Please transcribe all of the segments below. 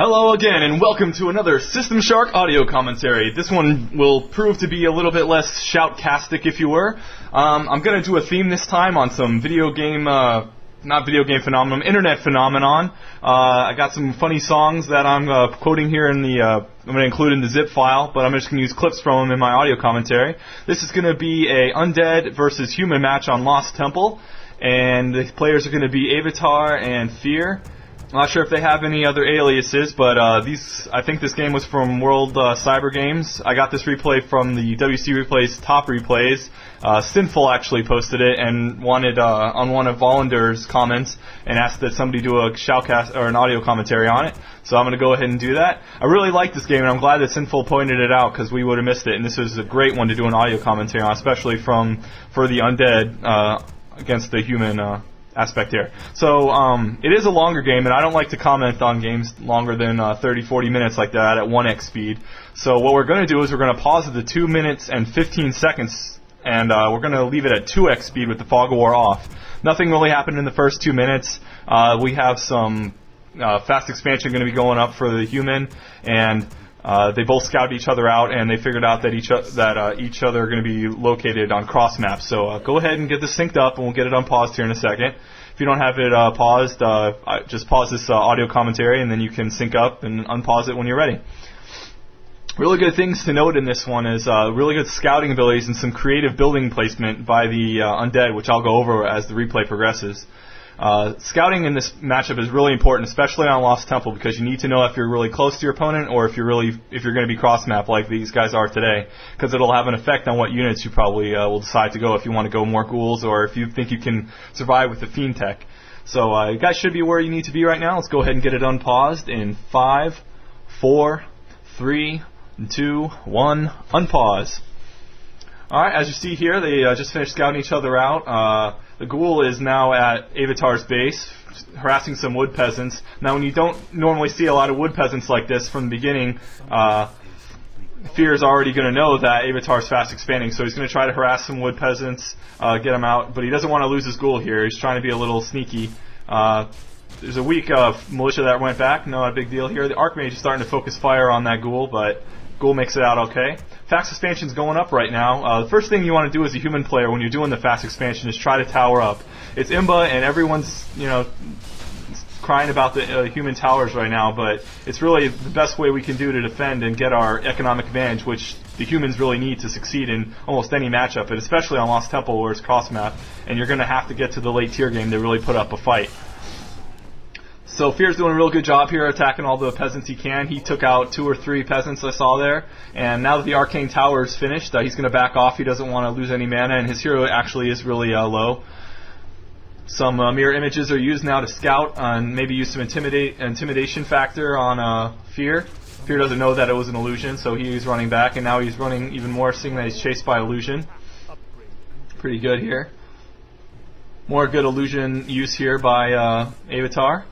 Hello again, and welcome to another Systemshark audio commentary. This one will prove to be a little bit less shoutcastic, if you were. I'm going to do a theme this time on some video game, not video game phenomenon, internet phenomenon. I got some funny songs that I'm quoting here in the, I'm going to include in the zip file, but I'm just going to use clips from them in my audio commentary. This is going to be a undead versus human match on Lost Temple, and the players are going to be Avatar and Fear. I'm not sure if they have any other aliases, but I think this game was from World Cyber Games. I got this replay from the WCR Replay's top replays. Sinful actually posted it and wanted on one of Volunder's comments and asked that somebody do a shoutcast or an audio commentary on it. So I'm going to go ahead and do that. I really like this game, and I'm glad that Sinful pointed it out because we would have missed it. And this was a great one to do an audio commentary on, especially for the undead against the human aspect here. So it is a longer game, and I don't like to comment on games longer than 30-40 minutes like that at 1x speed. So what we're going to do is we're going to pause at the 2 minutes and 15 seconds, and we're going to leave it at 2x speed with the fog of war off. Nothing really happened in the first 2 minutes. We have some fast expansion going to be going up for the human, and they both scouted each other out, and they figured out that each other are going to be located on cross maps. So go ahead and get this synced up, and we'll get it unpaused here in a second. If you don't have it paused, just pause this audio commentary, and then you can sync up and unpause it when you're ready. Really good things to note in this one is really good scouting abilities and some creative building placement by the undead, which I'll go over as the replay progresses. Scouting in this matchup is really important, especially on Lost Temple, because you need to know if you're really close to your opponent or if you're going to be cross-map like these guys are today, because it'll have an effect on what units you probably will decide to go, if you want to go more ghouls or if you think you can survive with the fiend tech. So you guys should be where you need to be right now. Let's go ahead and get it unpaused in 5, 4, 3, 2, 1, unpause. Alright, as you see here, they just finished scouting each other out. The ghoul is now at Avatar's base, harassing some wood peasants. Now, when you don't normally see a lot of wood peasants like this from the beginning, Fear is already going to know that Avatar's fast expanding, so he's going to try to harass some wood peasants, get them out, but he doesn't want to lose his ghoul here. He's trying to be a little sneaky. There's a weak militia that went back, not a big deal here. The Archmage is starting to focus fire on that ghoul, but Ghoul makes it out okay. Fast expansion's going up right now. The first thing you want to do as a human player when you're doing the fast expansion is try to tower up. It's Imba, and everyone's crying about the human towers right now, but it's really the best way we can do to defend and get our economic advantage, which the humans really need to succeed in almost any matchup, but especially on Lost Temple where it's cross map, and you're going to have to get to the late tier game to really put up a fight. So Fear's doing a real good job here, attacking all the peasants he can. He took out 2 or 3 peasants I saw there, and now that the Arcane Tower is finished, he's going to back off. He doesn't want to lose any mana, and his hero actually is really low. Some mirror images are used now to scout and maybe use some intimidation factor on Fear. Fear doesn't know that it was an illusion, so he's running back, and now he's running even more, seeing that he's chased by illusion. Pretty good here. More good illusion use here by Avatar.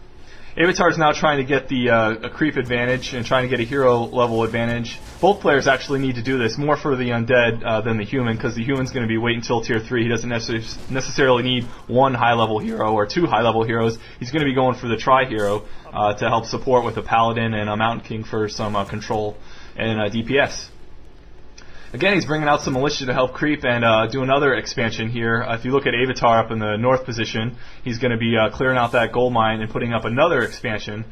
Avatar is now trying to get a creep advantage and trying to get a hero level advantage. Both players actually need to do this, more for the undead than the human, because the human's going to be waiting until tier 3. He doesn't necessarily need 1 high level hero or 2 high level heroes. He's going to be going for the tri-hero to help support with a paladin and a mountain king for some control and DPS. Again, he's bringing out some militia to help creep and do another expansion here. If you look at Avatar up in the north position, he's going to be clearing out that gold mine and putting up another expansion.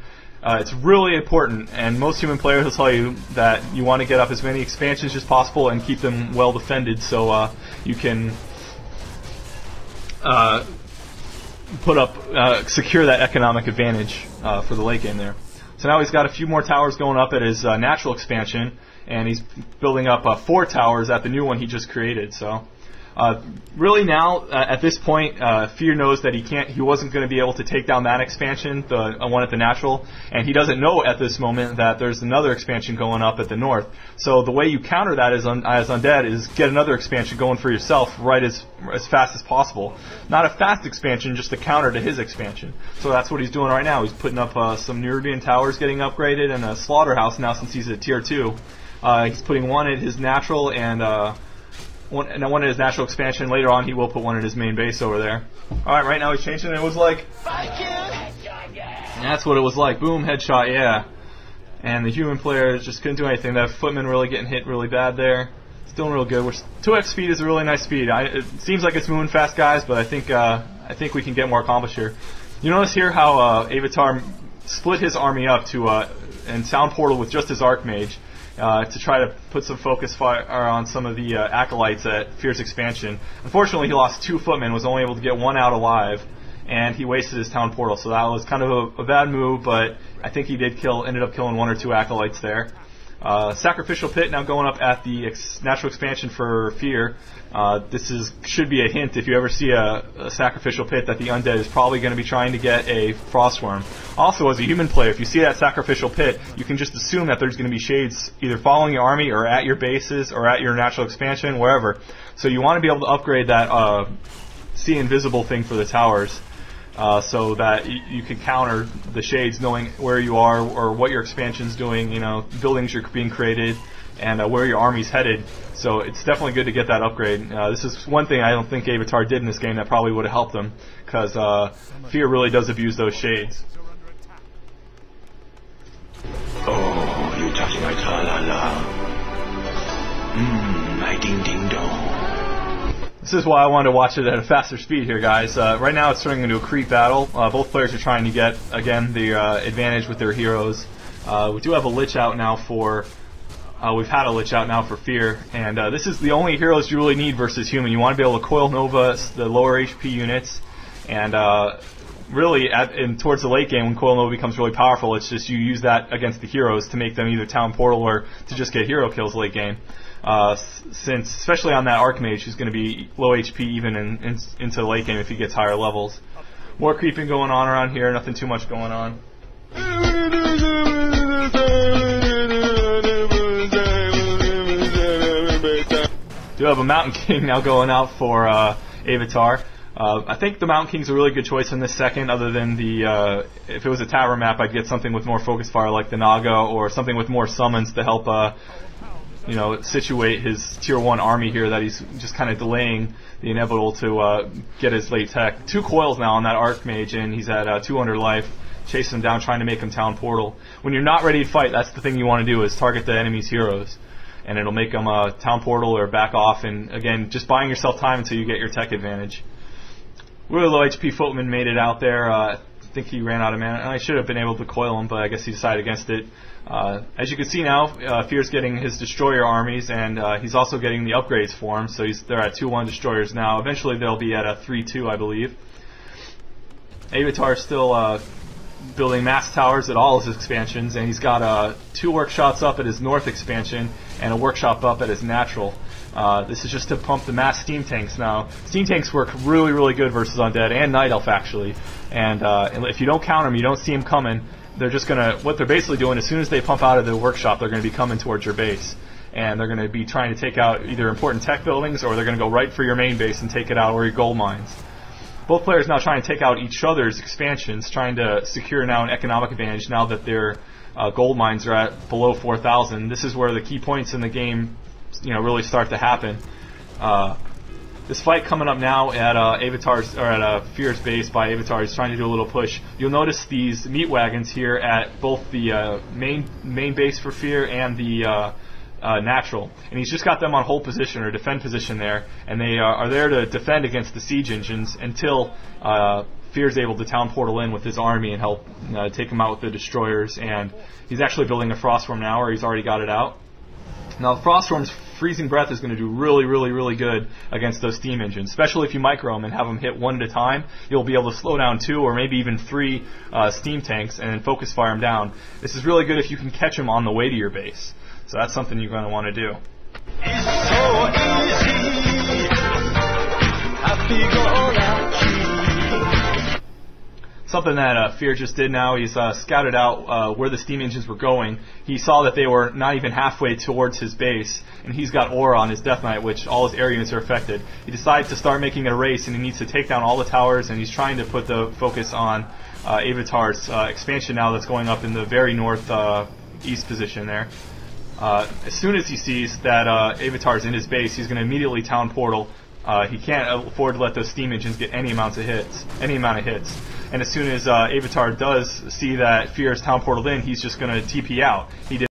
It's really important, and most human players will tell you that you want to get up as many expansions as possible and keep them well defended, so you can secure that economic advantage for the late game there. So now he's got a few more towers going up at his natural expansion, and he's building up 4 towers at the new one he just created. So really now, at this point, Fear knows that he wasn't going to be able to take down that expansion, the one at the natural, and he doesn't know at this moment that there's another expansion going up at the north. So the way you counter that as undead is get another expansion going for yourself right as fast as possible. Not a fast expansion, just a counter to his expansion. So that's what he's doing right now. He's putting up some Nerubian towers getting upgraded and a slaughterhouse now since he's at tier 2. He's putting 1 at his natural and one in his natural expansion. Later on, he will put 1 in his main base over there. Alright, right now he's changing it. It was like... That's what it was like. Boom, headshot, yeah. And the human player just couldn't do anything. That footman really getting hit really bad there. It's doing real good. 2x speed is a really nice speed. It seems like it's moving fast, guys, but I think we can get more accomplished here. You notice here how Avatar split his army up to and Sound Portal with just his Archmage to try to put some focus fire on some of the acolytes at Fierce Expansion. Unfortunately, he lost 2 footmen, was only able to get 1 out alive, and he wasted his Town Portal. So that was kind of a bad move, but I think he ended up killing 1 or 2 acolytes there. Sacrificial Pit now going up at the natural expansion for Fear. This should be a hint if you ever see a Sacrificial Pit that the undead is probably going to be trying to get a Frostwyrm. Also, as a human player, if you see that Sacrificial Pit, you can just assume that there's going to be shades either following your army or at your bases or at your natural expansion, wherever. So you want to be able to upgrade that See Invisible thing for the towers. So that you can counter the shades, knowing where you are or what your expansion's doing, buildings are being created, and where your army's headed. So it's definitely good to get that upgrade. This is one thing I don't think Avatar did in this game that probably would have helped them, because Fear really does abuse those shades. Oh, you touch my tra-la-la. My ding-ding-dong. This is why I wanted to watch it at a faster speed here, guys. Right now it's turning into a creep battle. Both players are trying to get, again, the advantage with their heroes. We do have a Lich out now for... we've had a Lich out now for Fear, and this is the only heroes you really need versus human. You want to be able to Coil Nova the lower HP units, and really towards the late game when Coil Nova becomes really powerful, it's just you use that against the heroes to make them either Town Portal or to just get hero kills late game. Since, especially on that Archmage, who's going to be low HP even into the late game if he gets higher levels. More creeping going on around here, nothing too much going on. Do have a Mountain King now going out for Avatar. I think the Mountain King's a really good choice in this second, other than if it was a tavern map, I'd get something with more focus fire like the Naga, or something with more summons to help situate his tier 1 army here that he's just kind of delaying the inevitable to get his late tech. 2 coils now on that Archmage, and he's at 200 life, chasing him down, trying to make him Town Portal. When you're not ready to fight, that's the thing you want to do, is target the enemy's heroes, and it'll make them Town Portal or back off, and again, just buying yourself time until you get your tech advantage. Really low HP Footman made it out there. I think he ran out of mana, and I should have been able to coil him, but I guess he decided against it. As you can see now, Fear's getting his destroyer armies, and he's also getting the upgrades for him, so they're at 2-1 destroyers now. Eventually they'll be at a 3-2, I believe. Avatar's still building mass towers at all his expansions, and he's got 2 workshops up at his north expansion and a workshop up at his natural. This is just to pump the mass steam tanks now. Steam tanks work really, really good versus undead and Night Elf, actually. And if you don't count them, you don't see them coming, they're just going to... What they're basically doing, as soon as they pump out of the workshop, they're going to be coming towards your base. And they're going to be trying to take out either important tech buildings, or they're going to go right for your main base and take it out, or your gold mines. Both players now trying to take out each other's expansions, trying to secure now an economic advantage now that their gold mines are at below 4,000. This is where the key points in the game really start to happen. This fight coming up now at at Fear's base by Avatar. He's trying to do a little push. You'll notice these meat wagons here at both the main base for Fear and the natural, and he's just got them on hold position or defend position there, and they are there to defend against the siege engines until Fear's able to Town Portal in with his army and help take him out with the destroyers. And he's actually building a Frostwyrm now, or he's already got it out. Now the Frostwyrm's Freezing Breath is going to do really, really, really good against those steam engines, especially if you micro them and have them hit 1 at a time. You'll be able to slow down 2 or maybe even 3 steam tanks and then focus fire them down. This is really good if you can catch them on the way to your base. So that's something you're going to want to do. It's so easy. Happy-go-lucky. Something that Fear just did now, he's scouted out where the steam engines were going. He saw that they were not even halfway towards his base, and he's got Aura on his Death Knight, which all his air units are affected. He decides to start making it a race, and he needs to take down all the towers, and he's trying to put the focus on Avatar's expansion now that's going up in the very north east position there. As soon as he sees that Avatar's in his base, he's going to immediately Town Portal, He can't afford to let those steam engines get any amount of hits. And as soon as Avatar does see that Fear is teleported in, he's just going to TP out. He did